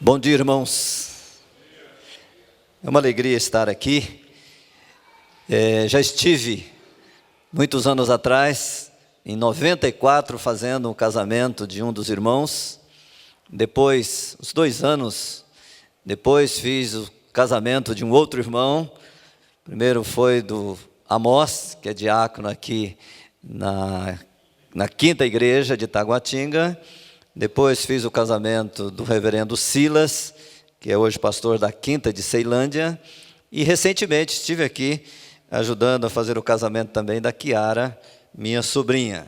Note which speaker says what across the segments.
Speaker 1: Bom dia, irmãos. É uma alegria estar aqui. Já estive muitos anos atrás, em 94, fazendo o casamento de um dos irmãos. Depois, uns 2 anos depois, fiz o casamento de um outro irmão. Primeiro foi do Amós, que é diácono aqui na 5ª igreja de Taguatinga. Depois fiz o casamento do reverendo Silas, que é hoje pastor da 5ª de Ceilândia. E recentemente estive aqui ajudando a fazer o casamento também da Kiara, minha sobrinha.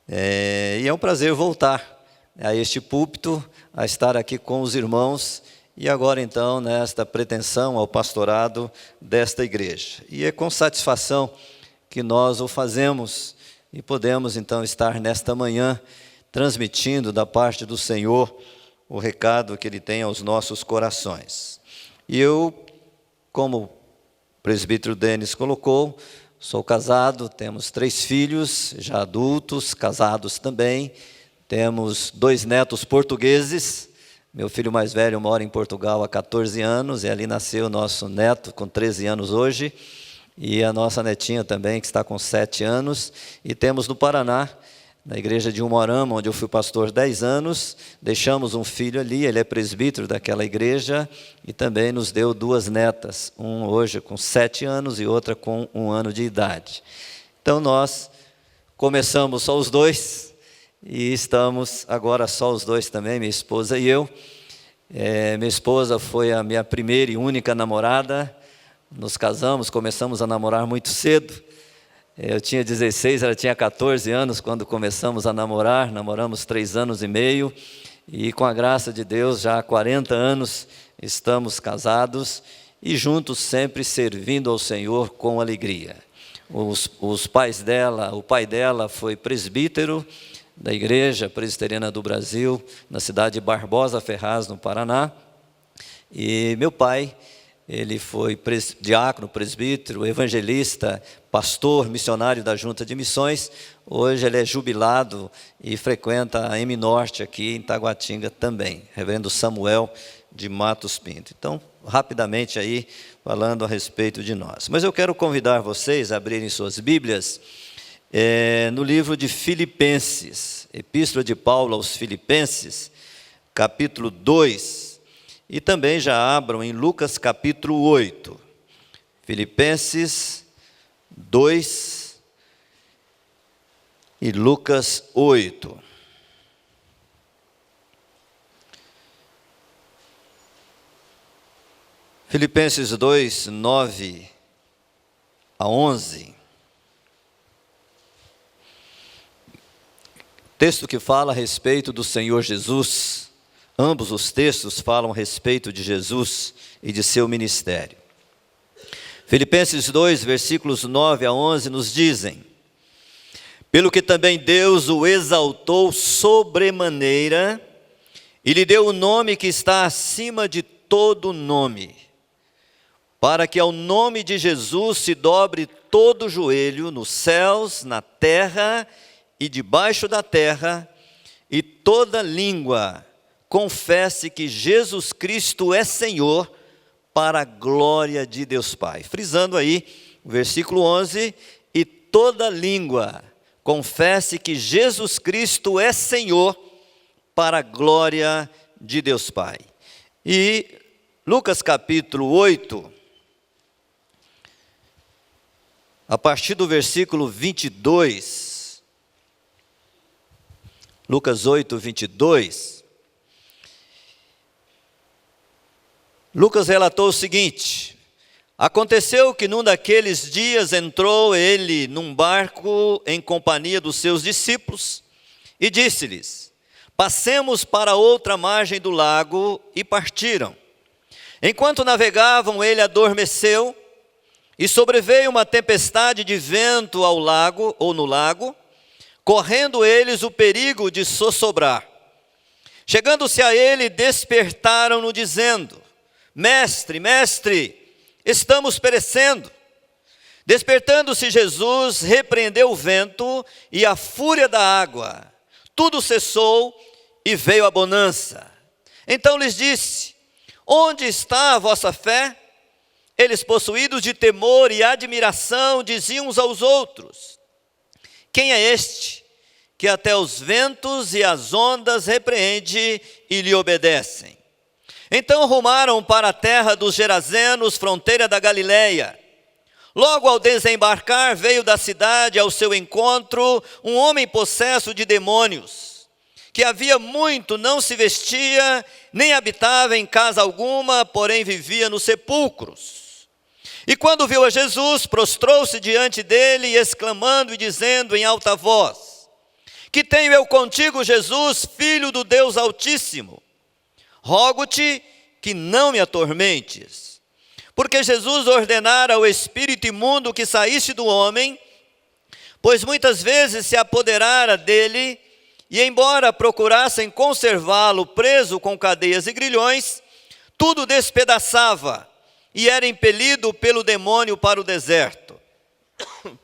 Speaker 1: E é um prazer voltar a este púlpito, a estar aqui com os irmãos, e agora então nesta pretensão ao pastorado desta igreja. E é com satisfação que nós o fazemos e podemos então estar nesta manhã transmitindo da parte do Senhor o recado que Ele tem aos nossos corações. E eu, como o presbítero Denis colocou, sou casado, temos 3 filhos, já adultos, casados também. Temos 2 netos portugueses. Meu filho mais velho mora em Portugal há 14 anos, e ali nasceu o nosso neto com 13 anos hoje, e a nossa netinha também, que está com 7 anos. E temos no Paraná, na igreja de Umuarama, onde eu fui pastor 10 anos, deixamos um filho ali, ele é presbítero daquela igreja, e também nos deu 2 netas, um hoje com 7 anos e outra com 1 ano de idade. Então nós começamos só os 2, e estamos agora só os 2 também, minha esposa e eu. Minha esposa foi a minha primeira e única namorada. Nos casamos, começamos a namorar muito cedo. Eu tinha 16, ela tinha 14 anos quando começamos a namorar. Namoramos 3 anos e meio, e com a graça de Deus, já há 40 anos estamos casados e juntos sempre servindo ao Senhor com alegria. Os pais dela, o pai dela foi presbítero da Igreja Presbiteriana do Brasil, na cidade de Barbosa Ferraz, no Paraná. E meu pai, ele foi diácono, presbítero, evangelista, pastor, missionário da Junta de Missões. Hoje ele é jubilado e frequenta a M-Norte aqui em Taguatinga também, reverendo Samuel de Matos Pinto. Então, rapidamente aí, falando a respeito de nós. Mas eu quero convidar vocês a abrirem suas Bíblias no livro de Filipenses, Epístola de Paulo aos Filipenses, capítulo 2, e também já abram em Lucas capítulo 8, Filipenses 2 e Lucas 8. Filipenses 2, 9 a 11. Texto que fala a respeito do Senhor Jesus. Ambos os textos falam a respeito de Jesus e de seu ministério. Filipenses 2, versículos 9 a 11 nos dizem: pelo que também Deus o exaltou sobremaneira, e lhe deu o nome que está acima de todo nome, para que ao nome de Jesus se dobre todo joelho, nos céus, na terra e debaixo da terra, e toda língua confesse que Jesus Cristo é Senhor, para a glória de Deus Pai. Frisando aí, o versículo 11, e toda língua confesse que Jesus Cristo é Senhor, para a glória de Deus Pai. E Lucas capítulo 8, a partir do versículo 22, Lucas 8, 22, Lucas relatou o seguinte: aconteceu que num daqueles dias entrou ele num barco em companhia dos seus discípulos e disse-lhes: passemos para outra margem do lago, e partiram. Enquanto navegavam, ele adormeceu, e sobreveio uma tempestade de vento ao lago, ou no lago, correndo eles o perigo de sossobrar. Chegando-se a ele, despertaram-no dizendo: mestre, mestre, estamos perecendo. Despertando-se Jesus, repreendeu o vento e a fúria da água. Tudo cessou e veio a bonança. Então lhes disse: onde está a vossa fé? Eles, possuídos de temor e admiração, diziam uns aos outros: quem é este que até os ventos e as ondas repreende e lhe obedecem? Então rumaram para a terra dos Gerazenos, fronteira da Galileia. Logo ao desembarcar, veio da cidade ao seu encontro um homem possesso de demônios, que havia muito não se vestia, nem habitava em casa alguma, porém vivia nos sepulcros. E quando viu a Jesus, prostrou-se diante dele, exclamando e dizendo em alta voz: que tenho eu contigo, Jesus, Filho do Deus Altíssimo? Rogo-te que não me atormentes. Porque Jesus ordenara ao espírito imundo que saísse do homem, pois muitas vezes se apoderara dele, e embora procurassem conservá-lo preso com cadeias e grilhões, tudo despedaçava, e era impelido pelo demônio para o deserto.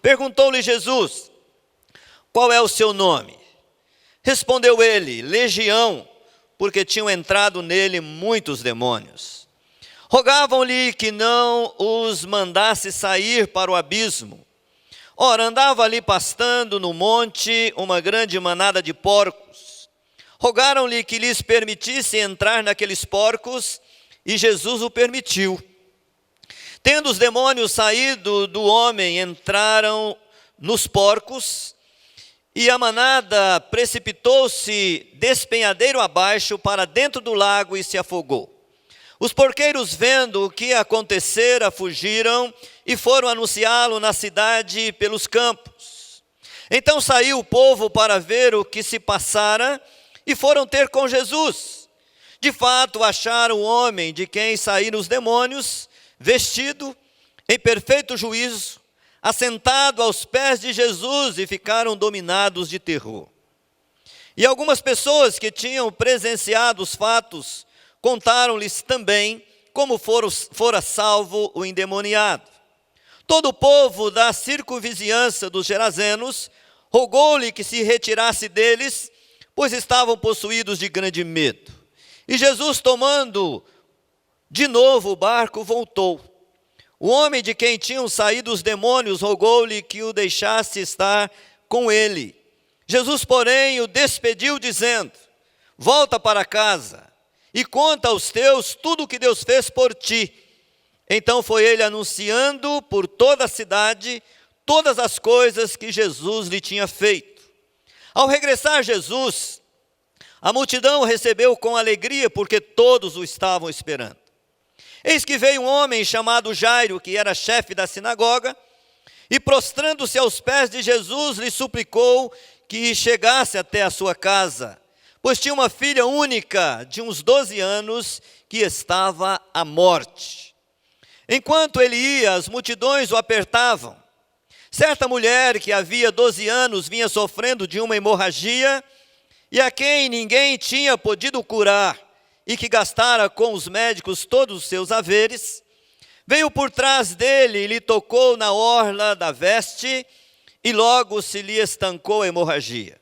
Speaker 1: Perguntou-lhe Jesus: qual é o seu nome? Respondeu ele: Legião, porque tinham entrado nele muitos demônios. Rogavam-lhe que não os mandasse sair para o abismo. Ora, andava ali pastando no monte uma grande manada de porcos. Rogaram-lhe que lhes permitisse entrar naqueles porcos, e Jesus o permitiu. Tendo os demônios saído do homem, entraram nos porcos, e a manada precipitou-se despenhadeiro abaixo para dentro do lago e se afogou. Os porqueiros, vendo o que acontecera, fugiram e foram anunciá-lo na cidade pelos campos. Então saiu o povo para ver o que se passara e foram ter com Jesus. De fato, acharam o homem de quem saíram os demônios, vestido em perfeito juízo, assentado aos pés de Jesus, e ficaram dominados de terror. E algumas pessoas que tinham presenciado os fatos contaram-lhes também como fora salvo o endemoniado. Todo o povo da circunvizinhança dos Gerazenos rogou-lhe que se retirasse deles, pois estavam possuídos de grande medo. E Jesus, tomando de novo o barco, voltou. O homem de quem tinham saído os demônios rogou-lhe que o deixasse estar com ele. Jesus, porém, o despediu, dizendo: volta para casa e conta aos teus tudo o que Deus fez por ti. Então foi ele anunciando por toda a cidade todas as coisas que Jesus lhe tinha feito. Ao regressar Jesus, a multidão o recebeu com alegria, porque todos o estavam esperando. Eis que veio um homem chamado Jairo, que era chefe da sinagoga, e prostrando-se aos pés de Jesus, lhe suplicou que chegasse até a sua casa, pois tinha uma filha única de uns 12 anos que estava à morte. Enquanto ele ia, as multidões o apertavam. Certa mulher que havia 12 anos vinha sofrendo de uma hemorragia, e a quem ninguém tinha podido curar, e que gastara com os médicos todos os seus haveres, veio por trás dele e lhe tocou na orla da veste, e logo se lhe estancou a hemorragia.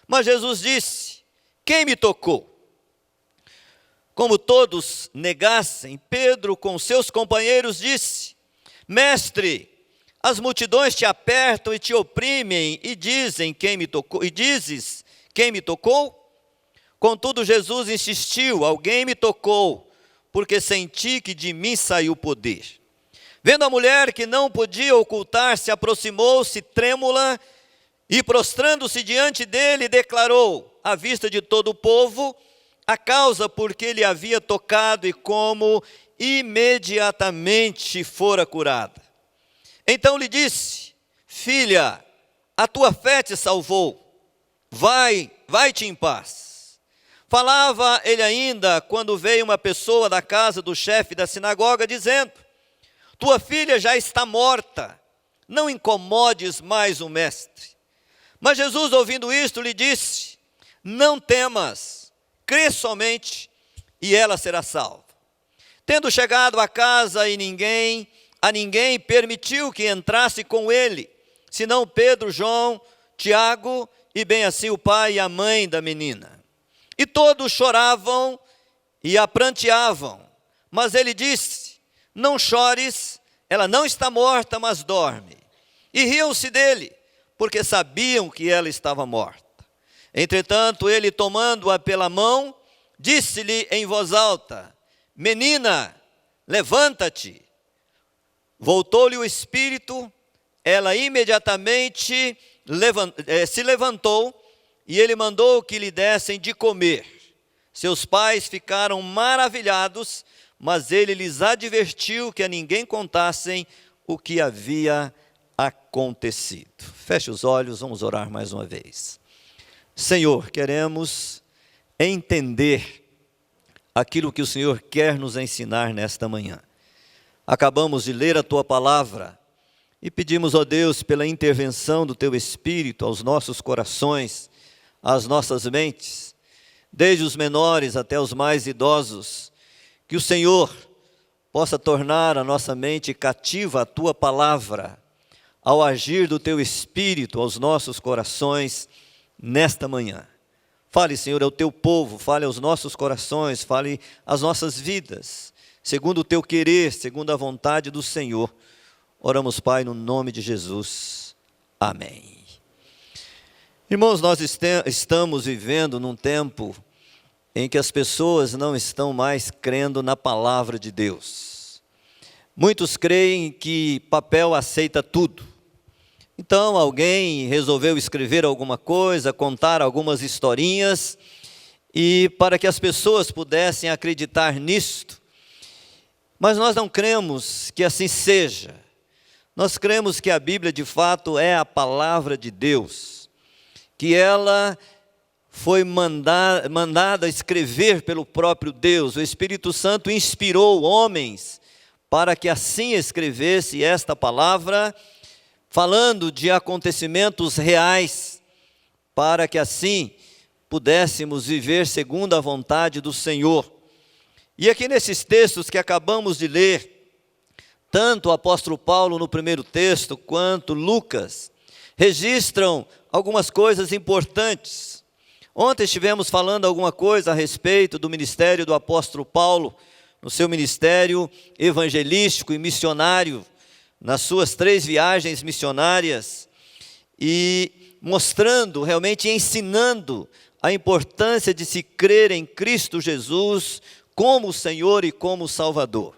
Speaker 1: Mas Jesus disse: quem me tocou? Como todos negassem, Pedro com seus companheiros disse: Mestre, as multidões te apertam e te oprimem, e dizes quem me tocou? Contudo, Jesus insistiu: alguém me tocou, porque senti que de mim saiu poder. Vendo a mulher que não podia ocultar-se, aproximou-se trêmula e, prostrando-se diante dele, declarou, à vista de todo o povo, a causa por que lhe havia tocado e como imediatamente fora curada. Então lhe disse: filha, a tua fé te salvou, vai-te em paz. Falava ele ainda quando veio uma pessoa da casa do chefe da sinagoga, dizendo: tua filha já está morta, não incomodes mais o mestre. Mas Jesus, ouvindo isto, lhe disse: não temas, crê somente, e ela será salva. Tendo chegado à casa, a ninguém permitiu que entrasse com ele, senão Pedro, João, Tiago, e bem assim o pai e a mãe da menina. E todos choravam e a pranteavam. Mas ele disse: não chores, ela não está morta, mas dorme. E riam-se dele, porque sabiam que ela estava morta. Entretanto, ele, tomando-a pela mão, disse-lhe em voz alta: menina, levanta-te. Voltou-lhe o espírito, ela imediatamente se levantou, e ele mandou que lhe dessem de comer. Seus pais ficaram maravilhados, mas ele lhes advertiu que a ninguém contassem o que havia acontecido. Feche os olhos, vamos orar mais uma vez. Senhor, queremos entender aquilo que o Senhor quer nos ensinar nesta manhã. Acabamos de ler a Tua palavra e pedimos, ó Deus, pela intervenção do Teu Espírito aos nossos corações, às nossas mentes, desde os menores até os mais idosos, que o Senhor possa tornar a nossa mente cativa à Tua palavra, ao agir do Teu Espírito aos nossos corações nesta manhã. Fale, Senhor, ao Teu povo, fale aos nossos corações, fale às nossas vidas, segundo o Teu querer, segundo a vontade do Senhor. Oramos, Pai, no nome de Jesus. Amém. Irmãos, nós estamos vivendo num tempo em que as pessoas não estão mais crendo na palavra de Deus. Muitos creem que papel aceita tudo. Então alguém resolveu escrever alguma coisa, contar algumas historinhas, e para que as pessoas pudessem acreditar nisto. Mas nós não cremos que assim seja. Nós cremos que a Bíblia de fato é a palavra de Deus, que ela foi mandada escrever pelo próprio Deus. O Espírito Santo inspirou homens para que assim escrevesse esta palavra, falando de acontecimentos reais, para que assim pudéssemos viver segundo a vontade do Senhor. E aqui nesses textos que acabamos de ler, tanto o apóstolo Paulo no primeiro texto, quanto Lucas, registram algumas coisas importantes. Ontem estivemos falando alguma coisa a respeito do ministério do apóstolo Paulo, no seu ministério evangelístico e missionário, nas suas 3 viagens missionárias, e mostrando, realmente ensinando a importância de se crer em Cristo Jesus como Senhor e como Salvador.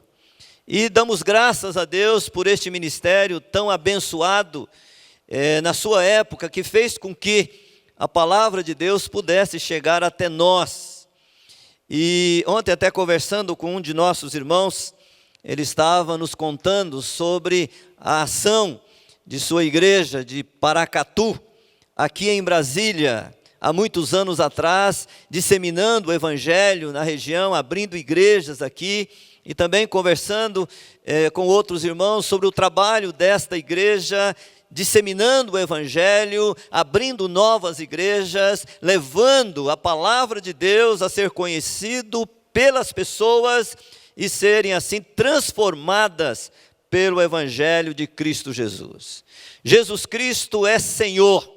Speaker 1: E damos graças a Deus por este ministério tão abençoado na sua época, que fez com que a palavra de Deus pudesse chegar até nós. E ontem, até conversando com um de nossos irmãos, ele estava nos contando sobre a ação de sua igreja de Paracatu, aqui em Brasília, há muitos anos atrás, disseminando o evangelho na região, abrindo igrejas aqui, e também conversando com outros irmãos sobre o trabalho desta igreja, disseminando o evangelho, abrindo novas igrejas, levando a palavra de Deus a ser conhecido pelas pessoas e serem assim transformadas pelo evangelho de Cristo Jesus. Jesus Cristo é Senhor.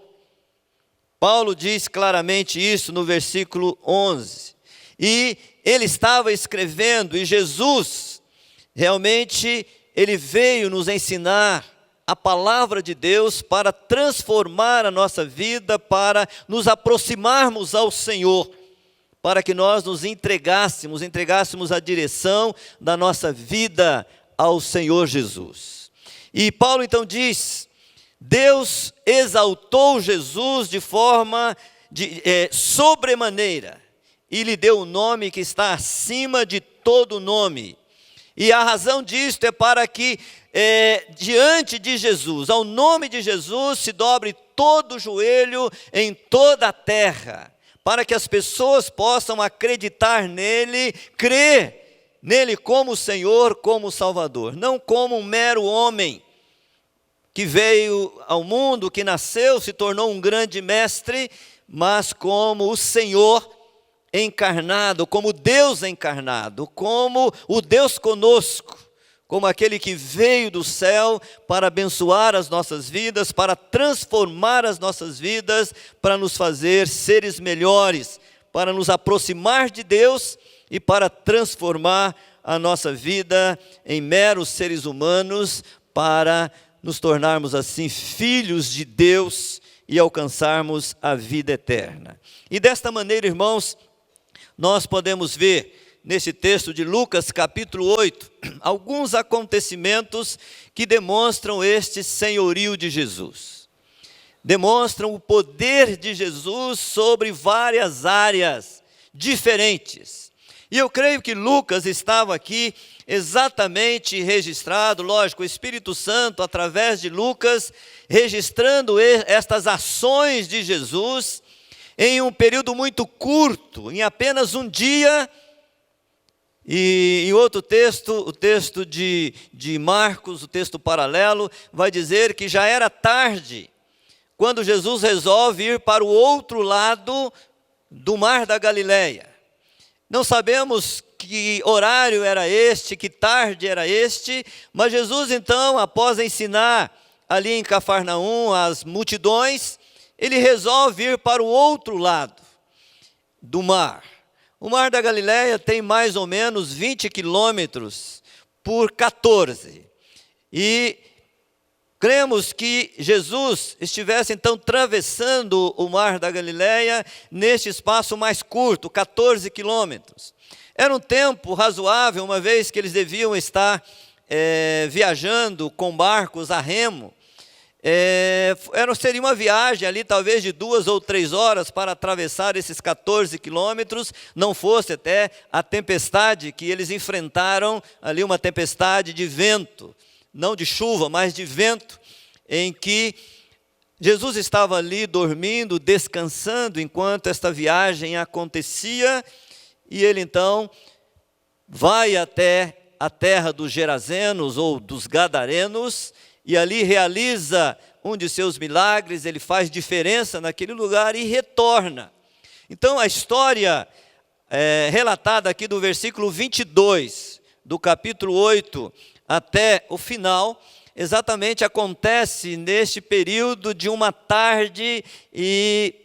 Speaker 1: Paulo diz claramente isso no versículo 11. E ele estava escrevendo, e Jesus, realmente, ele veio nos ensinar a palavra de Deus para transformar a nossa vida, para nos aproximarmos ao Senhor, para que nós nos entregássemos a direção da nossa vida ao Senhor Jesus. E Paulo então diz: Deus exaltou Jesus de forma sobremaneira, e lhe deu o nome que está acima de todo nome. E a razão disto é para que diante de Jesus, ao nome de Jesus, se dobre todo o joelho em toda a terra, para que as pessoas possam acreditar nele, crer nele como Senhor, como Salvador, não como um mero homem que veio ao mundo, que nasceu, se tornou um grande mestre, mas como o Senhor encarnado, como Deus encarnado, como o Deus conosco, como aquele que veio do céu para abençoar as nossas vidas, para transformar as nossas vidas, para nos fazer seres melhores, para nos aproximar de Deus e para transformar a nossa vida em meros seres humanos, para nos tornarmos assim filhos de Deus e alcançarmos a vida eterna. E desta maneira, irmãos, nós podemos ver nesse texto de Lucas capítulo 8, alguns acontecimentos que demonstram este senhorio de Jesus. Demonstram o poder de Jesus sobre várias áreas diferentes. E eu creio que Lucas estava aqui exatamente registrado, lógico, o Espírito Santo, através de Lucas, registrando estas ações de Jesus em um período muito curto, em apenas um dia. E em outro texto, o texto de Marcos, o texto paralelo, vai dizer que já era tarde, quando Jesus resolve ir para o outro lado do mar da Galileia. Não sabemos que horário era este, que tarde era este, mas Jesus então, após ensinar ali em Cafarnaum as multidões, ele resolve ir para o outro lado do mar. O mar da Galileia tem mais ou menos 20 quilômetros por 14. E cremos que Jesus estivesse então atravessando o mar da Galileia neste espaço mais curto, 14 quilômetros. Era um tempo razoável, uma vez que eles deviam estar viajando com barcos a remo. Seria uma viagem ali talvez de 2 ou 3 horas para atravessar esses 14 quilômetros, não fosse até a tempestade que eles enfrentaram, ali uma tempestade de vento, não de chuva, mas de vento, em que Jesus estava ali dormindo, descansando, enquanto esta viagem acontecia, e ele então vai até a terra dos Gerazenos ou dos Gadarenos, e ali realiza um de seus milagres, ele faz diferença naquele lugar e retorna. Então a história relatada aqui do versículo 22, do capítulo 8, até o final, exatamente acontece neste período de uma tarde e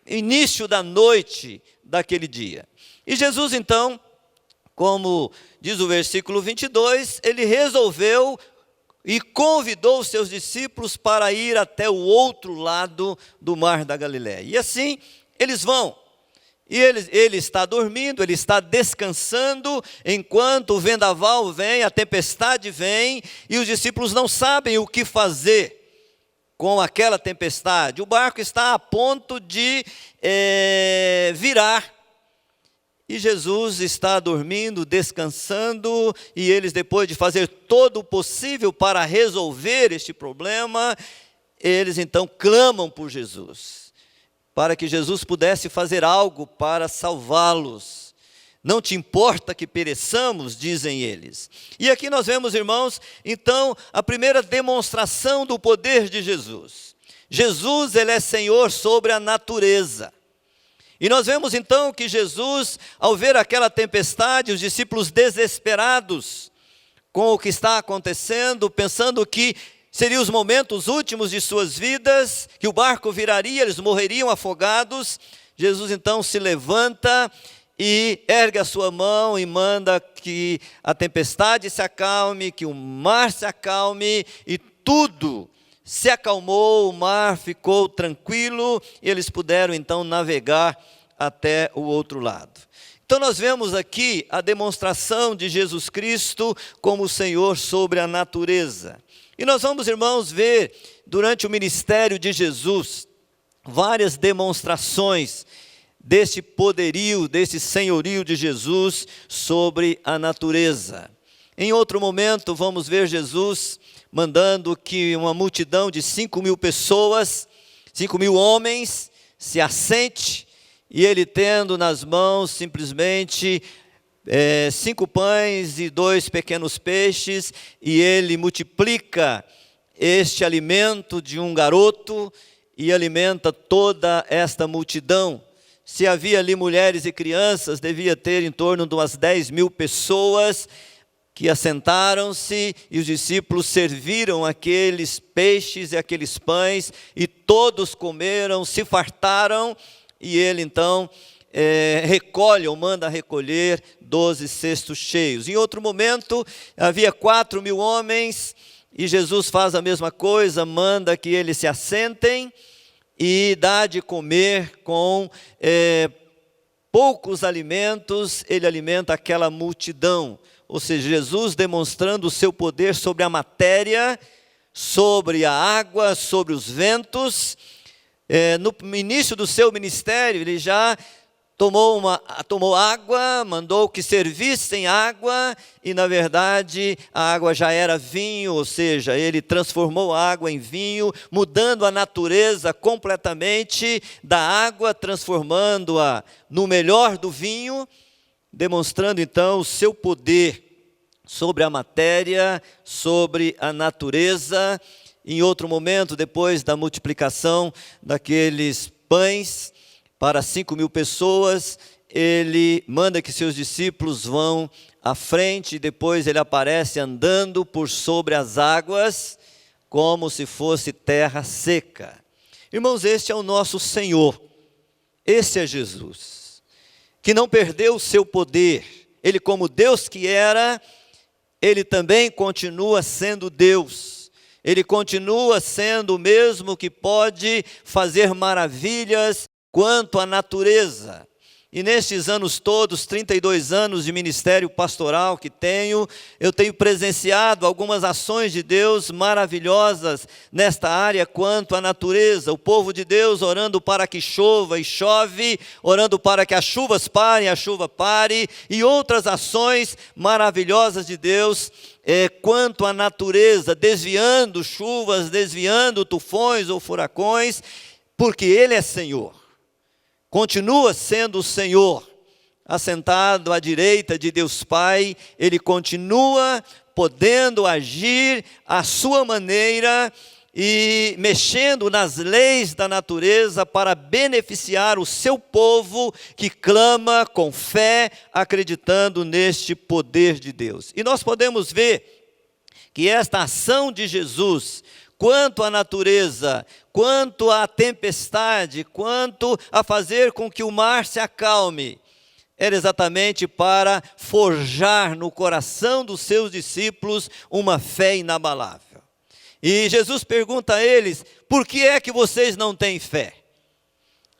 Speaker 1: início da noite daquele dia. E Jesus então, como diz o versículo 22, ele resolveu e convidou os seus discípulos para ir até o outro lado do mar da Galileia. E assim eles vão. E ele está dormindo, ele está descansando, enquanto o vendaval vem, a tempestade vem, e os discípulos não sabem o que fazer com aquela tempestade. O barco está a ponto de virar. E Jesus está dormindo, descansando, e eles, depois de fazer todo o possível para resolver este problema, eles então clamam por Jesus, para que Jesus pudesse fazer algo para salvá-los. Não te importa que pereçamos, dizem eles. E aqui nós vemos, irmãos, então, a primeira demonstração do poder de Jesus. Jesus, ele é Senhor sobre a natureza. E nós vemos então que Jesus, ao ver aquela tempestade, os discípulos desesperados com o que está acontecendo, pensando que seriam os momentos últimos de suas vidas, que o barco viraria, eles morreriam afogados, Jesus então se levanta e ergue a sua mão e manda que a tempestade se acalme, que o mar se acalme, e tudo se acalmou, o mar ficou tranquilo, e eles puderam então navegar até o outro lado. Então nós vemos aqui a demonstração de Jesus Cristo como Senhor sobre a natureza. E nós vamos, irmãos, ver durante o ministério de Jesus várias demonstrações deste poderio, desse senhorio de Jesus sobre a natureza. Em outro momento vamos ver Jesus mandando que uma multidão de 5.000 pessoas, 5.000 homens, se assente, e ele tendo nas mãos simplesmente 5 pães e 2 pequenos peixes, e ele multiplica este alimento de um garoto e alimenta toda esta multidão. Se havia ali mulheres e crianças, devia ter em torno de umas 10.000 pessoas, que assentaram-se, e os discípulos serviram aqueles peixes e aqueles pães, e todos comeram, se fartaram, e ele então recolhe ou manda recolher 12 cestos cheios. Em outro momento, havia 4.000 homens e Jesus faz a mesma coisa, manda que eles se assentem e dá de comer com poucos alimentos, ele alimenta aquela multidão. Ou seja, Jesus demonstrando o seu poder sobre a matéria, sobre a água, sobre os ventos. No início do seu ministério, ele já tomou água, mandou que servissem água, e na verdade a água já era vinho, ou seja, ele transformou a água em vinho, mudando a natureza completamente da água, transformando-a no melhor do vinho, demonstrando então o seu poder sobre a matéria, sobre a natureza. Em outro momento, depois da multiplicação daqueles pães para 5.000 pessoas, ele manda que seus discípulos vão à frente, e depois ele aparece andando por sobre as águas, como se fosse terra seca. Irmãos, este é o nosso Senhor, esse é Jesus, que não perdeu o seu poder. Ele, como Deus que era, ele também continua sendo Deus. Ele continua sendo o mesmo que pode fazer maravilhas quanto à natureza. E nestes anos todos, 32 anos de ministério pastoral que eu tenho presenciado algumas ações de Deus maravilhosas nesta área quanto à natureza. O povo de Deus orando para que chova e chove, orando para que as chuvas parem, a chuva pare, e outras ações maravilhosas de Deus quanto à natureza, desviando chuvas, desviando tufões ou furacões, porque Ele é Senhor. Continua sendo o Senhor, assentado à direita de Deus Pai, Ele continua podendo agir à sua maneira e mexendo nas leis da natureza para beneficiar o seu povo que clama com fé, acreditando neste poder de Deus. E nós podemos ver que esta ação de Jesus, quanto à natureza, quanto à tempestade, quanto a fazer com que o mar se acalme, era exatamente para forjar no coração dos seus discípulos uma fé inabalável. E Jesus pergunta a eles: por que é que vocês não têm fé?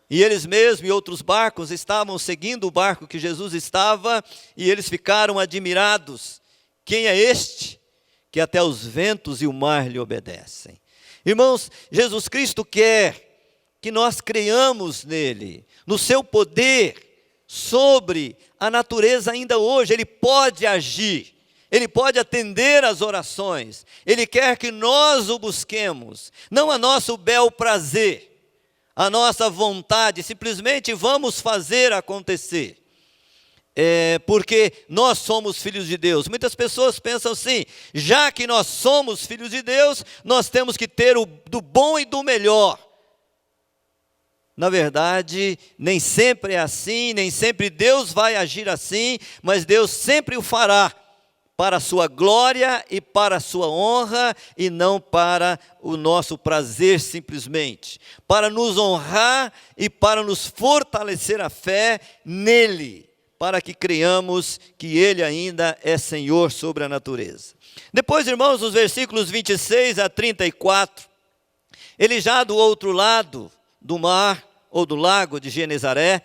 Speaker 1: E eles mesmos e outros barcos estavam seguindo o barco que Jesus estava, e eles ficaram admirados. Quem é este que até os ventos e o mar lhe obedecem? Irmãos, Jesus Cristo quer que nós creiamos nele, no seu poder sobre a natureza ainda hoje. Ele pode agir, ele pode atender às orações, ele quer que nós o busquemos, não a nosso bel prazer, a nossa vontade, simplesmente vamos fazer acontecer. Porque nós somos filhos de Deus. Muitas pessoas pensam assim: já que nós somos filhos de Deus, nós temos que ter do bom e do melhor. Na verdade, nem sempre é assim, nem sempre Deus vai agir assim, mas Deus sempre o fará para a sua glória e para a sua honra, e não para o nosso prazer simplesmente, para nos honrar e para nos fortalecer a fé nele, para que creiamos que Ele ainda é Senhor sobre a natureza. Depois, irmãos, os versículos 26 a 34, ele já do outro lado do mar, ou do lago de Genezaré,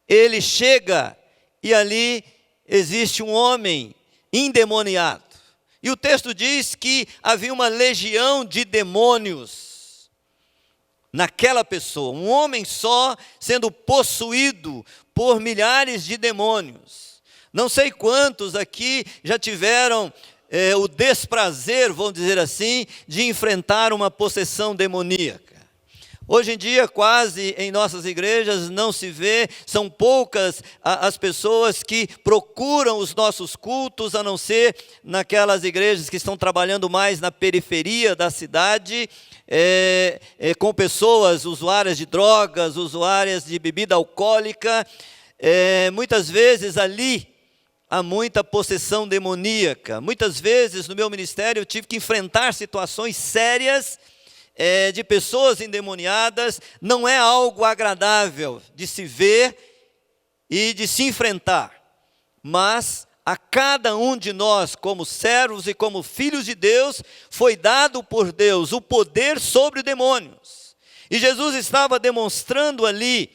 Speaker 1: ele chega e ali existe um homem endemoniado. E o texto diz que havia uma legião de demônios naquela pessoa, um homem só sendo possuído por milhares de demônios. Não sei quantos aqui já tiveram o desprazer, vamos dizer assim, de enfrentar uma possessão demoníaca. Hoje em dia, quase em nossas igrejas não se vê, são poucas as pessoas que procuram os nossos cultos, a não ser naquelas igrejas que estão trabalhando mais na periferia da cidade, com pessoas usuárias de drogas, usuárias de bebida alcoólica. Muitas vezes ali há muita possessão demoníaca. Muitas vezes no meu ministério eu tive que enfrentar situações sérias de pessoas endemoniadas. Não é algo agradável de se ver e de se enfrentar, mas a cada um de nós, como servos e como filhos de Deus, foi dado por Deus o poder sobre demônios. E Jesus estava demonstrando ali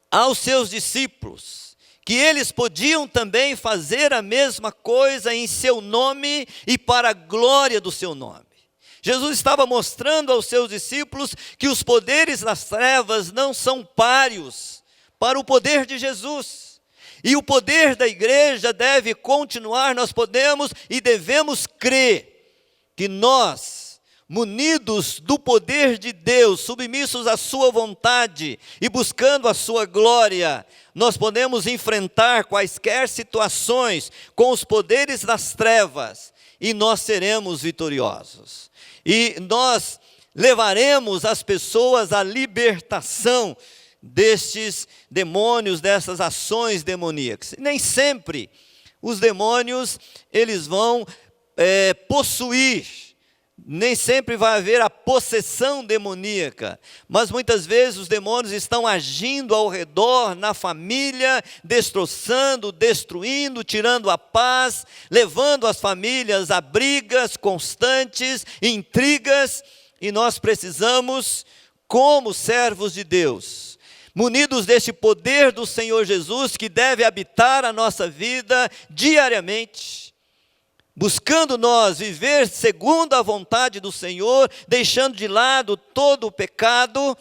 Speaker 1: aos seus discípulos que eles podiam também fazer a mesma coisa em seu nome e para a glória do seu nome. Jesus estava mostrando aos seus discípulos que os poderes das trevas não são páreos para o poder de Jesus. E o poder da igreja deve continuar. Nós podemos e devemos crer que nós, munidos do poder de Deus, submissos à sua vontade e buscando a sua glória, nós podemos enfrentar quaisquer situações com os poderes das trevas e nós seremos vitoriosos. E nós levaremos as pessoas à libertação destes demônios, dessas ações demoníacas. Nem sempre os demônios eles vão possuir, nem sempre vai haver a possessão demoníaca, mas muitas vezes os demônios estão agindo ao redor, na família, destroçando, destruindo, tirando a paz, levando as famílias a brigas constantes, intrigas, e nós precisamos, como servos de Deus, munidos deste poder do Senhor Jesus, que deve habitar a nossa vida diariamente, buscando nós viver segundo a vontade do Senhor, deixando de lado todo o pecado,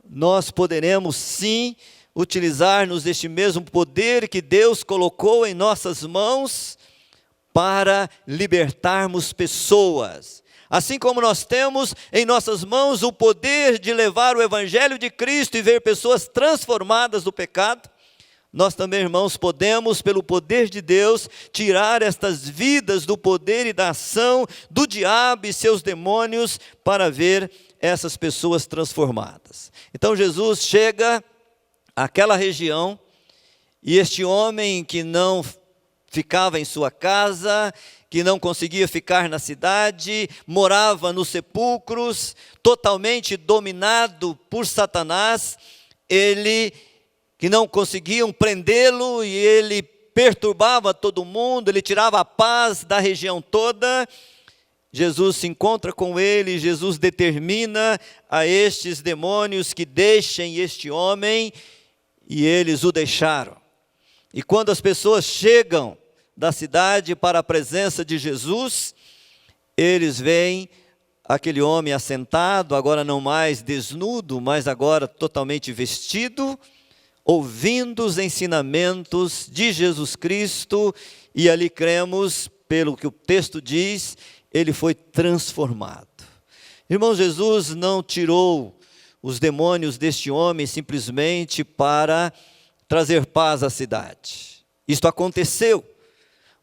Speaker 1: nós poderemos sim utilizar-nos deste mesmo poder que Deus colocou em nossas mãos para libertarmos pessoas. Assim como nós temos em nossas mãos o poder de levar o Evangelho de Cristo e ver pessoas transformadas do pecado, nós também, irmãos, podemos, pelo poder de Deus, tirar estas vidas do poder e da ação do diabo e seus demônios para ver essas pessoas transformadas. Então Jesus chega àquela região e este homem que não ficava em sua casa, que não conseguia ficar na cidade, morava nos sepulcros, totalmente dominado por Satanás, ele que não conseguiam prendê-lo e ele perturbava todo mundo, ele tirava a paz da região toda. Jesus se encontra com ele, Jesus determina a estes demônios que deixem este homem, e eles o deixaram. E quando as pessoas chegam da cidade para a presença de Jesus, eles veem aquele homem assentado, agora não mais desnudo, mas agora totalmente vestido, ouvindo os ensinamentos de Jesus Cristo, e ali cremos, pelo que o texto diz, ele foi transformado. Irmão, Jesus não tirou os demônios deste homem simplesmente para trazer paz à cidade. Isto aconteceu,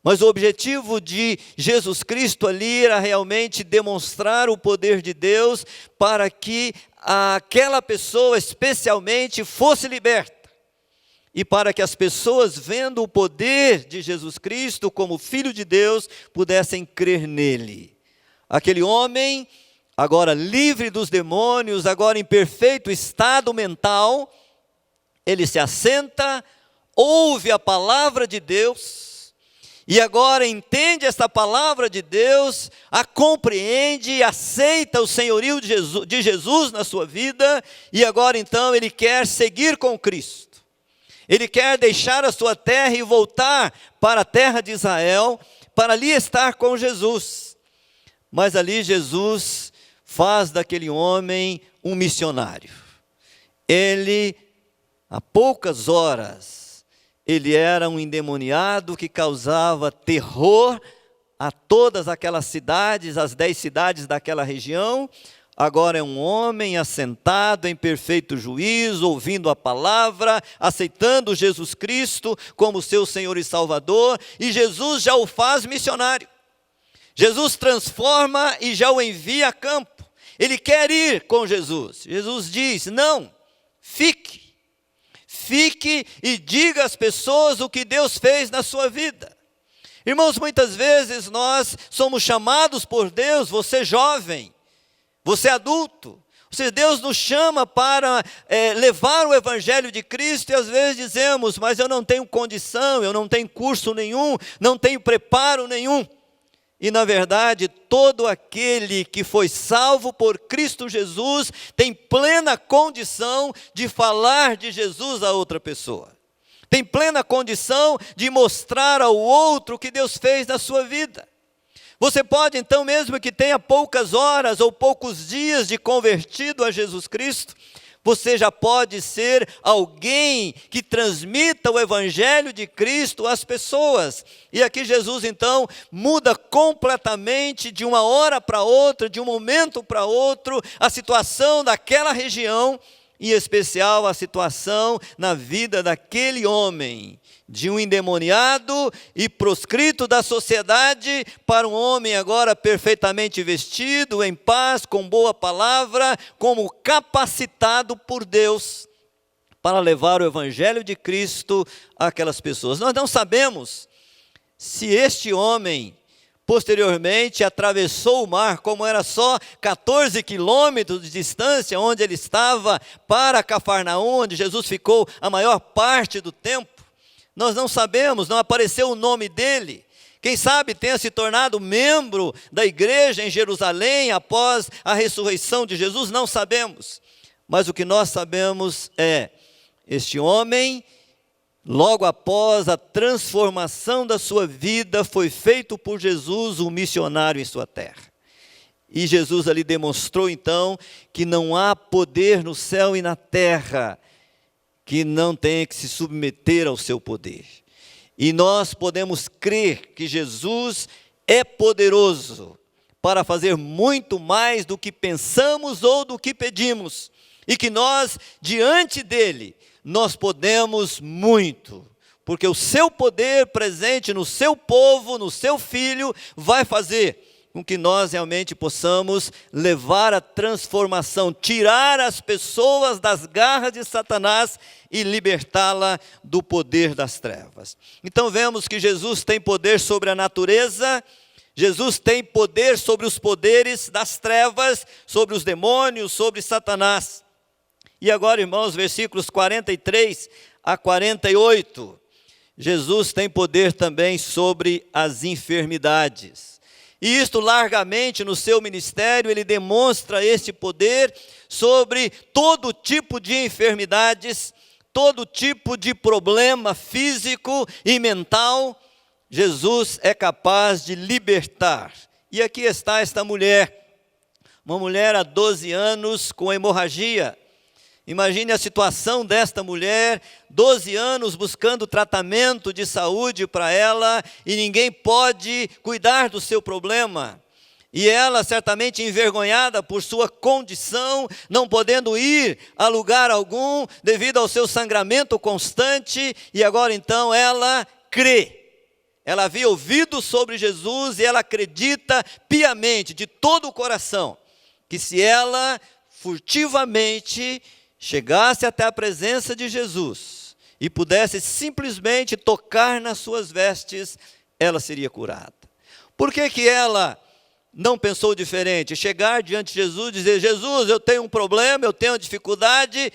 Speaker 1: mas o objetivo de Jesus Cristo ali era realmente demonstrar o poder de Deus para que aquela pessoa especialmente fosse liberta. E para que as pessoas, vendo o poder de Jesus Cristo como Filho de Deus, pudessem crer nele. Aquele homem, agora livre dos demônios, agora em perfeito estado mental, ele se assenta, ouve a palavra de Deus, e agora entende esta palavra de Deus, a compreende, aceita o senhorio de Jesus na sua vida, e agora então ele quer seguir com Cristo. Ele quer deixar a sua terra e voltar para a terra de Israel, para ali estar com Jesus. Mas ali Jesus faz daquele homem um missionário. Ele, há poucas horas, ele era um endemoniado que causava terror a todas aquelas cidades, as 10 cidades daquela região. Agora é um homem assentado em perfeito juízo, ouvindo a palavra, aceitando Jesus Cristo como seu Senhor e Salvador, e Jesus já o faz missionário. Jesus transforma e já o envia a campo. Ele quer ir com Jesus. Jesus diz: não, fique e diga às pessoas o que Deus fez na sua vida. Irmãos, muitas vezes nós somos chamados por Deus, você jovem, você adulto, Ou seja, Deus nos chama para levar o Evangelho de Cristo e às vezes dizemos, mas eu não tenho condição, eu não tenho curso nenhum, não tenho preparo nenhum. E na verdade, todo aquele que foi salvo por Cristo Jesus tem plena condição de falar de Jesus a outra pessoa. Tem plena condição de mostrar ao outro o que Deus fez na sua vida. Você pode então, mesmo que tenha poucas horas ou poucos dias de convertido a Jesus Cristo, você já pode ser alguém que transmita o Evangelho de Cristo às pessoas. E aqui Jesus então muda completamente de uma hora para outra, de um momento para outro, a situação daquela região, em especial a situação na vida daquele homem, de um endemoniado e proscrito da sociedade, para um homem agora perfeitamente vestido, em paz, com boa palavra, como capacitado por Deus para levar o Evangelho de Cristo àquelas pessoas. Nós não sabemos se este homem posteriormente atravessou o mar, como era só 14 quilômetros de distância onde ele estava, para Cafarnaum, onde Jesus ficou a maior parte do tempo. Nós não sabemos, não apareceu o nome dele. Quem sabe tenha se tornado membro da igreja em Jerusalém após a ressurreição de Jesus, não sabemos. Mas o que nós sabemos é, este homem, logo após a transformação da sua vida, foi feito por Jesus um missionário em sua terra. E Jesus ali demonstrou então que não há poder no céu e na terra que não tenha que se submeter ao seu poder. E nós podemos crer que Jesus é poderoso para fazer muito mais do que pensamos ou do que pedimos. E que nós, diante dele, nós podemos muito, porque o seu poder presente no seu povo, no seu filho, vai fazer com que nós realmente possamos levar a transformação, tirar as pessoas das garras de Satanás e libertá-la do poder das trevas. Então vemos que Jesus tem poder sobre a natureza, Jesus tem poder sobre os poderes das trevas, sobre os demônios, sobre Satanás. E agora, irmãos, versículos 43 a 48, Jesus tem poder também sobre as enfermidades. E isto largamente no seu ministério, ele demonstra este poder sobre todo tipo de enfermidades, todo tipo de problema físico e mental. Jesus é capaz de libertar. E aqui está esta mulher, uma mulher há 12 anos com hemorragia. Imagine a situação desta mulher, 12 anos buscando tratamento de saúde para ela, e ninguém pode cuidar do seu problema. E ela certamente envergonhada por sua condição, não podendo ir a lugar algum, devido ao seu sangramento constante, e agora então ela crê. Ela havia ouvido sobre Jesus e ela acredita piamente, de todo o coração, que se ela furtivamente chegasse até a presença de Jesus e pudesse simplesmente tocar nas suas vestes, ela seria curada. Por que ela não pensou diferente? Chegar diante de Jesus e dizer: Jesus, eu tenho um problema, eu tenho uma dificuldade,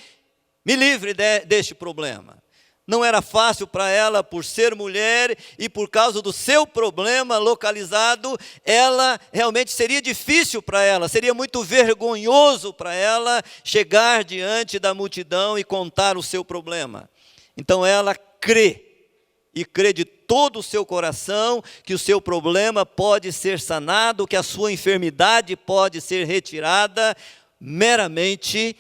Speaker 1: me livre deste problema. Não era fácil para ela, por ser mulher e por causa do seu problema localizado, ela realmente seria difícil para ela, seria muito vergonhoso para ela chegar diante da multidão e contar o seu problema. Então ela crê, e crê de todo o seu coração que o seu problema pode ser sanado, que a sua enfermidade pode ser retirada, meramente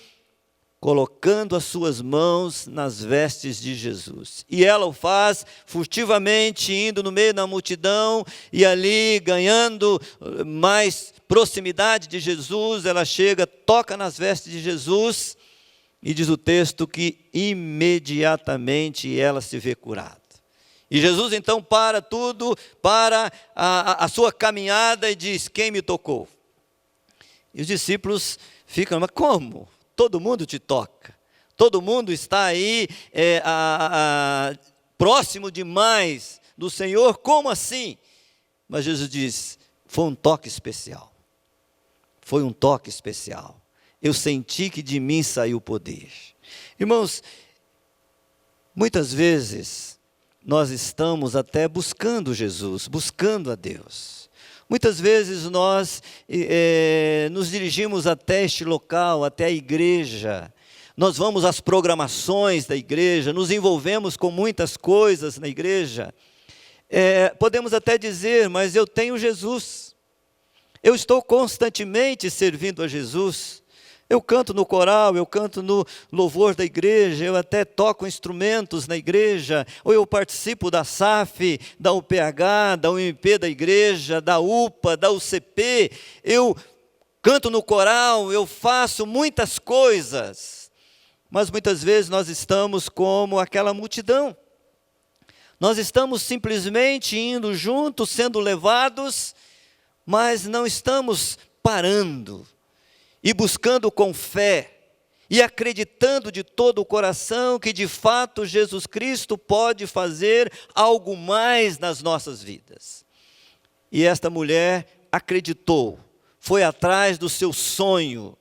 Speaker 1: colocando as suas mãos nas vestes de Jesus. E ela o faz furtivamente, indo no meio da multidão, e ali ganhando mais proximidade de Jesus, ela chega, toca nas vestes de Jesus, e diz o texto que imediatamente ela se vê curada. E Jesus então para tudo, para a sua caminhada e diz: quem me tocou? E os discípulos ficam: mas como? Todo mundo te toca, todo mundo está aí próximo demais do Senhor, como assim? Mas Jesus diz: foi um toque especial, foi um toque especial. eu senti que de mim saiu poder. Irmãos, muitas vezes nós estamos até buscando Jesus, buscando a Deus. Muitas vezes nós nos dirigimos até este local, até a igreja. Nós vamos às programações da igreja, nos envolvemos com muitas coisas na igreja. Podemos até dizer, mas eu tenho Jesus. Eu estou constantemente servindo a Jesus. Eu canto no coral, eu canto no louvor da igreja, eu até toco instrumentos na igreja, ou eu participo da SAF, da UPH, da UMP da igreja, da UPA, da UCP, eu canto no coral, eu faço muitas coisas, mas muitas vezes nós estamos como aquela multidão, nós estamos simplesmente indo juntos, sendo levados, mas não estamos parando, e buscando com fé, e acreditando de todo o coração que de fato Jesus Cristo pode fazer algo mais nas nossas vidas. E esta mulher acreditou, foi atrás do seu sonho.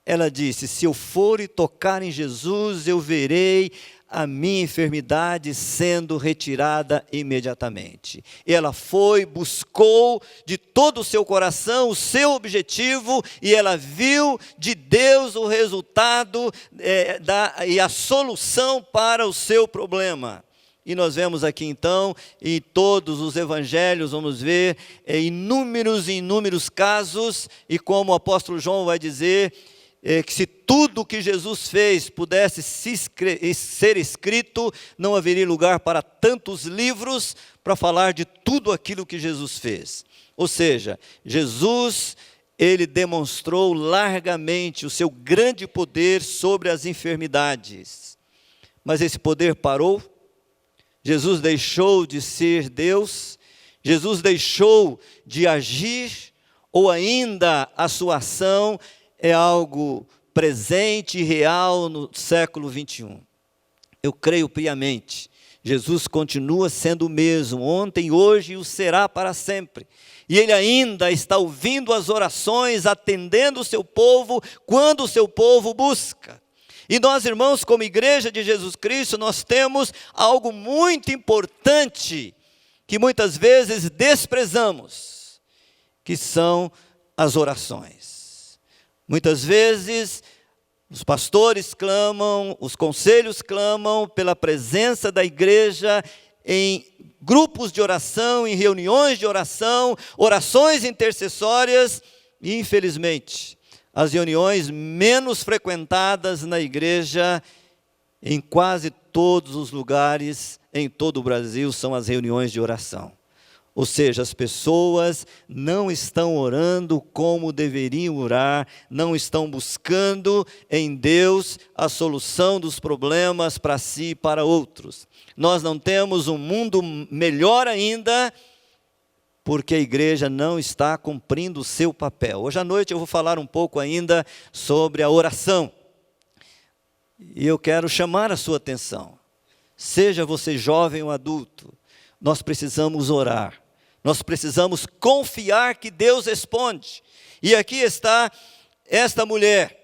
Speaker 1: Ela disse, se eu for e tocar em Jesus, eu verei a minha enfermidade sendo retirada imediatamente. Ela foi, buscou de todo o seu coração o seu objetivo, e ela viu de Deus o resultado e a solução para o seu problema. E nós vemos aqui então, em todos os evangelhos, vamos ver inúmeros e inúmeros casos, e como o apóstolo João vai dizer, que se tudo o que Jesus fez pudesse ser escrito, não haveria lugar para tantos livros para falar de tudo aquilo que Jesus fez. Ou seja, Jesus, ele demonstrou largamente o seu grande poder sobre as enfermidades. Mas esse poder parou? Jesus deixou de ser Deus? Jesus deixou de agir? Ou ainda a sua ação é algo presente e real no século 21. Eu creio piamente, Jesus continua sendo o mesmo, ontem, hoje e o será para sempre. E Ele ainda está ouvindo as orações, atendendo o seu povo, quando o seu povo busca. E nós, irmãos, como igreja de Jesus Cristo, nós temos algo muito importante, que muitas vezes desprezamos, que são as orações. Muitas vezes, os pastores clamam, os conselhos clamam pela presença da igreja em grupos de oração, em reuniões de oração, orações intercessórias, e infelizmente, as reuniões menos frequentadas na igreja, em quase todos os lugares, em todo o Brasil, são as reuniões de oração. Ou seja, as pessoas não estão orando como deveriam orar, não estão buscando em Deus a solução dos problemas para si e para outros. Nós não temos um mundo melhor ainda, porque a igreja não está cumprindo o seu papel. Hoje à noite eu vou falar um pouco ainda sobre a oração. E eu quero chamar a sua atenção. Seja você jovem ou adulto, nós precisamos orar. Nós precisamos confiar que Deus responde. E aqui está esta mulher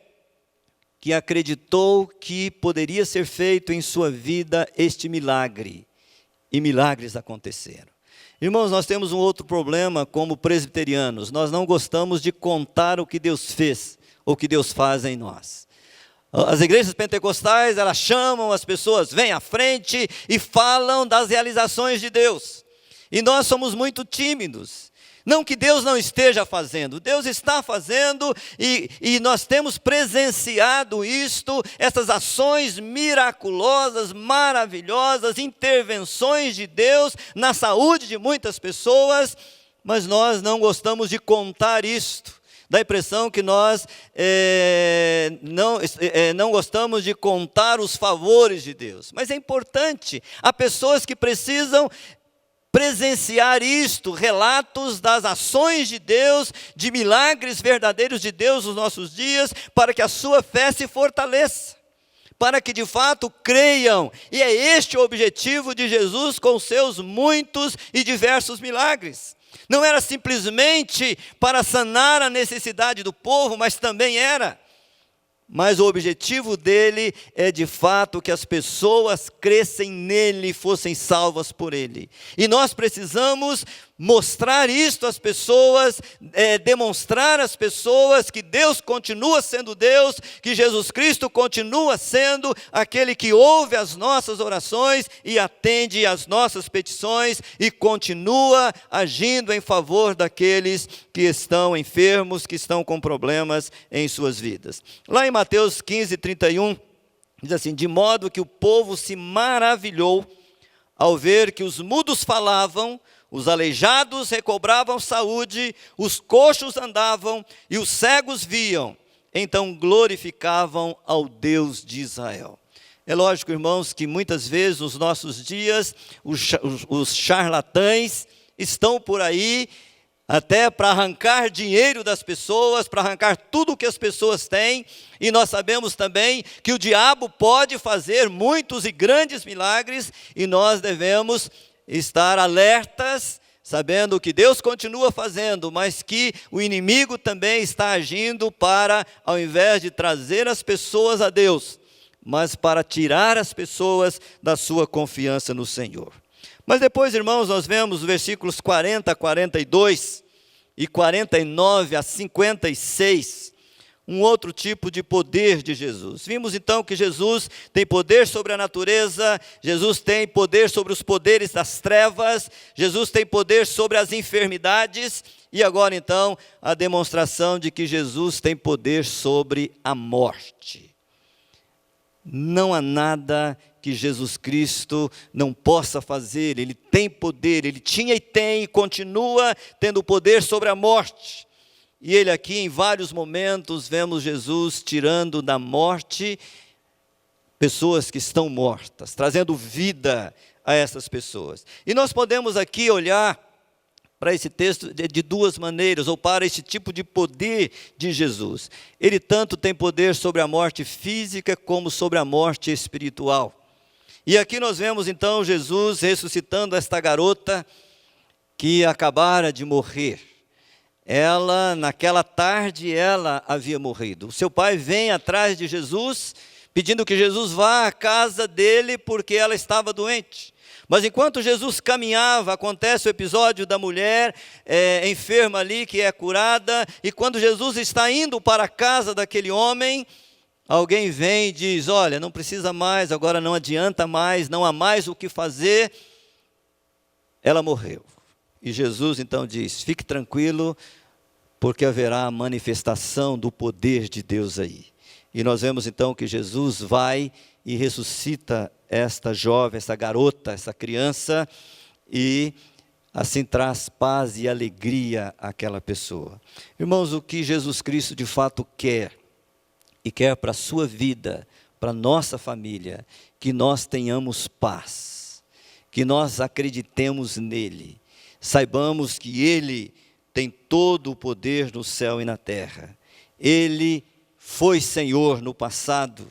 Speaker 1: que acreditou que poderia ser feito em sua vida este milagre. E milagres aconteceram. Irmãos, nós temos um outro problema como presbiterianos. Nós não gostamos de contar o que Deus fez, ou o que Deus faz em nós. As igrejas pentecostais, elas chamam as pessoas, vêm à frente e falam das realizações de Deus. E nós somos muito tímidos. Não que Deus não esteja fazendo, Deus está fazendo, e nós temos presenciado isto, essas ações miraculosas, maravilhosas, intervenções de Deus na saúde de muitas pessoas, mas nós não gostamos de contar isto. Dá a impressão que nós não gostamos de contar os favores de Deus. Mas é importante, há pessoas que precisam presenciar isto, relatos das ações de Deus, de milagres verdadeiros de Deus nos nossos dias, para que a sua fé se fortaleça, para que de fato creiam. E é este o objetivo de Jesus com seus muitos e diversos milagres. Não era simplesmente para sanar a necessidade do povo, mas também era mas o objetivo dele é de fato que as pessoas crescem nele e fossem salvas por ele. E nós precisamos mostrar isto às pessoas, demonstrar às pessoas que Deus continua sendo Deus, que Jesus Cristo continua sendo aquele que ouve as nossas orações e atende às nossas petições e continua agindo em favor daqueles que estão enfermos, que estão com problemas em suas vidas. Lá em Mateus 15:31, diz assim: de modo que o povo se maravilhou ao ver que os mudos falavam, os aleijados recobravam saúde, os coxos andavam e os cegos viam. Então glorificavam ao Deus de Israel. É lógico, irmãos, que muitas vezes nos nossos dias os charlatães estão por aí até para arrancar dinheiro das pessoas, para arrancar tudo o que as pessoas têm, e nós sabemos também que o diabo pode fazer muitos e grandes milagres, e nós devemos estar alertas, sabendo que Deus continua fazendo, mas que o inimigo também está agindo para, ao invés de trazer as pessoas a Deus, mas para tirar as pessoas da sua confiança no Senhor. Mas depois, irmãos, nós vemos os versículos 40 a 42 e 49 a 56, um outro tipo de poder de Jesus. Vimos então que Jesus tem poder sobre a natureza, Jesus tem poder sobre os poderes das trevas, Jesus tem poder sobre as enfermidades, e agora então a demonstração de que Jesus tem poder sobre a morte. Não há nada que Jesus Cristo não possa fazer, Ele tem poder, Ele tinha e tem e continua tendo poder sobre a morte. E Ele aqui em vários momentos vemos Jesus tirando da morte pessoas que estão mortas, trazendo vida a essas pessoas. E nós podemos aqui olhar para esse texto de duas maneiras, ou para esse tipo de poder de Jesus. Ele tanto tem poder sobre a morte física, como sobre a morte espiritual. E aqui nós vemos então Jesus ressuscitando esta garota que acabara de morrer. Ela, naquela tarde, ela havia morrido. O seu pai vem atrás de Jesus, pedindo que Jesus vá à casa dele, porque ela estava doente. Mas enquanto Jesus caminhava, acontece o episódio da mulher enferma ali, que é curada, e quando Jesus está indo para a casa daquele homem, alguém vem e diz: olha, não precisa mais, agora não adianta mais, não há mais o que fazer, ela morreu. E Jesus então diz: fique tranquilo, porque haverá a manifestação do poder de Deus aí. E nós vemos então que Jesus vai e ressuscita esta jovem, essa garota, essa criança, e assim traz paz e alegria àquela pessoa. Irmãos, o que Jesus Cristo de fato quer, e quer para a sua vida, para a nossa família, que nós tenhamos paz, que nós acreditemos nele, saibamos que ele tem todo o poder no céu e na terra. Ele foi Senhor no passado,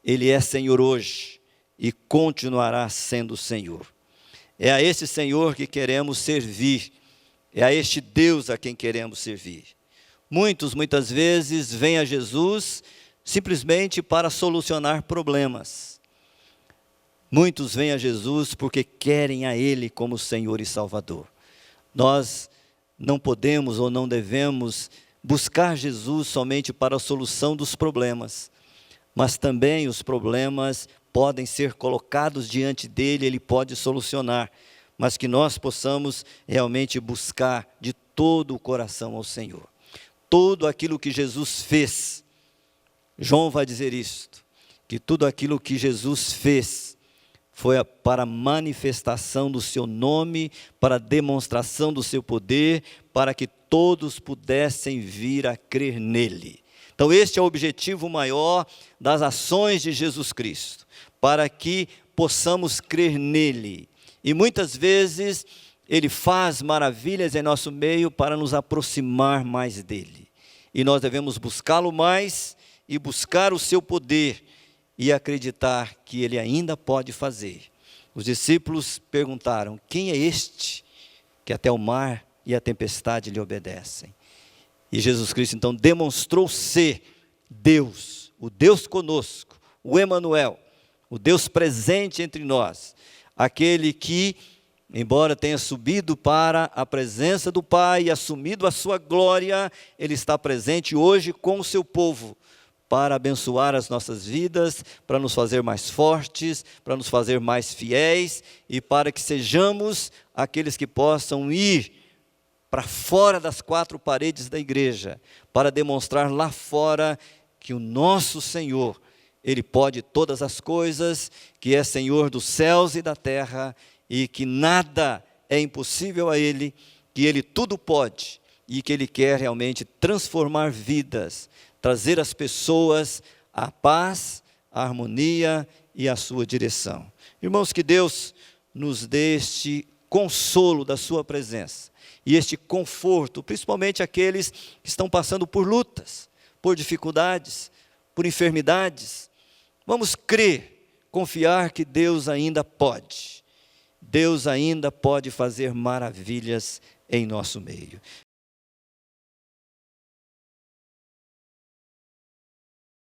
Speaker 1: Ele é Senhor hoje e continuará sendo Senhor. É a esse Senhor que queremos servir, é a este Deus a quem queremos servir. Muitas vezes vêm a Jesus simplesmente para solucionar problemas. Muitos vêm a Jesus porque querem a Ele como Senhor e Salvador. Nós não podemos ou não devemos buscar Jesus somente para a solução dos problemas, mas também os problemas podem ser colocados diante dele, ele pode solucionar, mas que nós possamos realmente buscar de todo o coração ao Senhor. Tudo aquilo que Jesus fez, João vai dizer isto, que tudo aquilo que Jesus fez foi para a manifestação do seu nome, para a demonstração do seu poder, para que todos pudessem vir a crer nele. Então este é o objetivo maior das ações de Jesus Cristo, para que possamos crer nele. E muitas vezes ele faz maravilhas em nosso meio para nos aproximar mais dele. E nós devemos buscá-lo mais e buscar o seu poder e acreditar que ele ainda pode fazer. Os discípulos perguntaram: quem é este que até o mar e a tempestade lhe obedecem? E Jesus Cristo então demonstrou ser Deus, o Deus conosco, o Emanuel, o Deus presente entre nós, aquele que, embora tenha subido para a presença do Pai e assumido a sua glória, Ele está presente hoje com o seu povo, para abençoar as nossas vidas, para nos fazer mais fortes, para nos fazer mais fiéis e para que sejamos aqueles que possam ir para fora das quatro paredes da igreja, para demonstrar lá fora que o nosso Senhor, Ele pode todas as coisas, que é Senhor dos céus e da terra, e que nada é impossível a Ele, que Ele tudo pode, e que Ele quer realmente transformar vidas, trazer as pessoas a paz, a harmonia e a sua direção. Irmãos, que Deus nos dê este consolo da sua presença, e este conforto, principalmente aqueles que estão passando por lutas, por dificuldades, por enfermidades. Vamos crer, confiar que Deus ainda pode. Deus ainda pode fazer maravilhas em nosso meio.